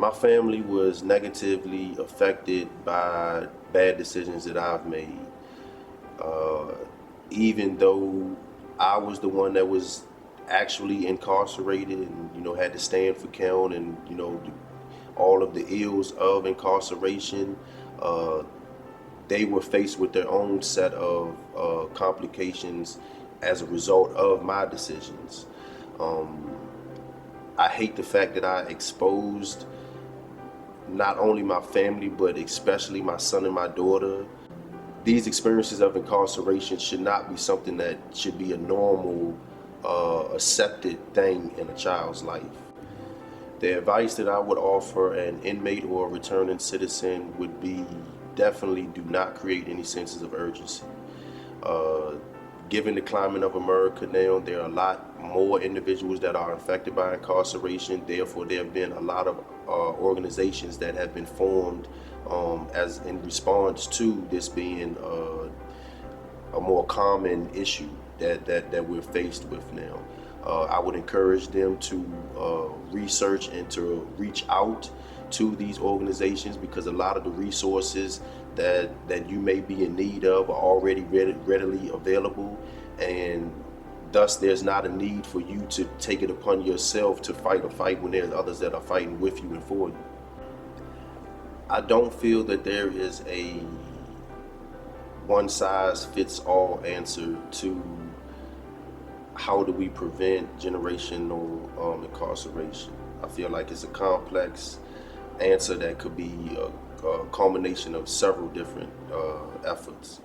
My family was negatively affected by bad decisions that I've made. Uh, Even though I was the one that was actually incarcerated and, had to stand for count and, all of the ills of incarceration, uh, they were faced with their own set of complications as a result of my decisions. Um, I hate the fact that I exposed not only my family, but especially my son and my daughter. These experiences of incarceration should not be something that should be a normal, accepted thing in a child's life. The advice that I would offer an inmate or a returning citizen would be definitely do not create any senses of urgency. Uh, Given the climate of America now, there are a lot more individuals that are affected by incarceration. Therefore, there have been a lot of organizations that have been formed as in response to this being a more common issue that we're faced with now. I would encourage them to research and to reach out to these organizations, because a lot of the resources that you may be in need of are already readily available, and thus there's not a need for you to take it upon yourself to fight a fight when there's others that are fighting with you and for you. I don't feel that there is a one-size-fits-all answer to how do we prevent generational incarceration. I feel like it's a complex answer that could be a culmination of several different efforts.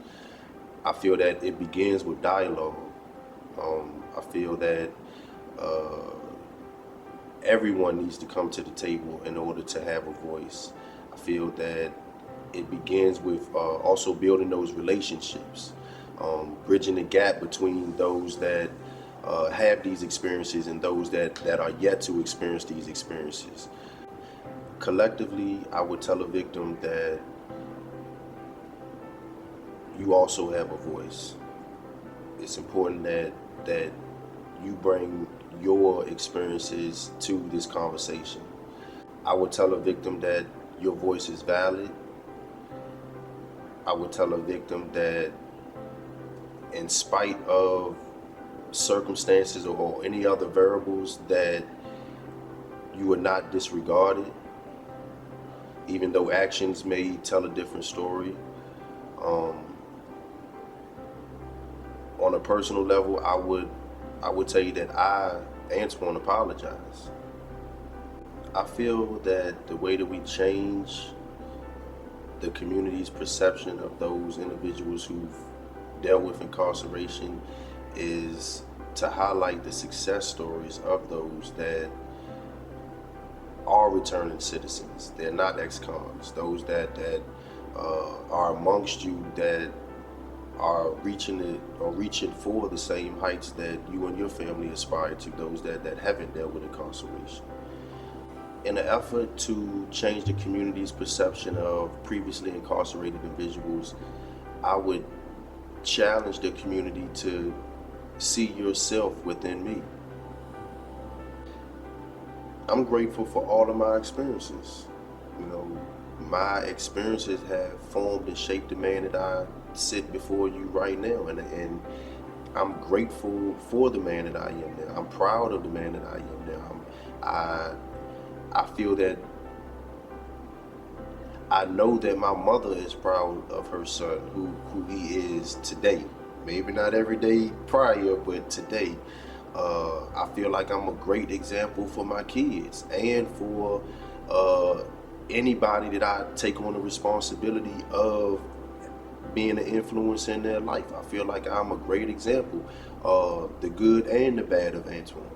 I feel that it begins with dialogue. I feel that everyone needs to come to the table in order to have a voice. I feel that it begins with also building those relationships, bridging the gap between those that have these experiences and those that are yet to experience these experiences. Collectively, I would tell a victim that you also have a voice. It's important that you bring your experiences to this conversation. I would tell a victim that your voice is valid. I would tell a victim that in spite of circumstances or any other variables, that you are not disregarded, even though actions may tell a different story. On a personal level, I would tell you that I, Antoine, apologize. I feel that the way that we change the community's perception of those individuals who've dealt with incarceration is to highlight the success stories of those that are returning citizens. They're not ex-cons. Those that are amongst you that are reaching for the same heights that you and your family aspire to. Those that haven't dealt with incarceration. In an effort to change the community's perception of previously incarcerated individuals, I would challenge the community to see yourself within me. I'm grateful for all of my experiences. My experiences have formed and shaped the man that I sit before you right now, and I'm grateful for the man that I am now. I'm proud of the man that I am now. I feel that I know that my mother is proud of her son, who he is today. Maybe not every day prior, but today. I feel like I'm a great example for my kids and for anybody that I take on the responsibility of being an influence in their life. I feel like I'm a great example, the good and the bad of Antoine.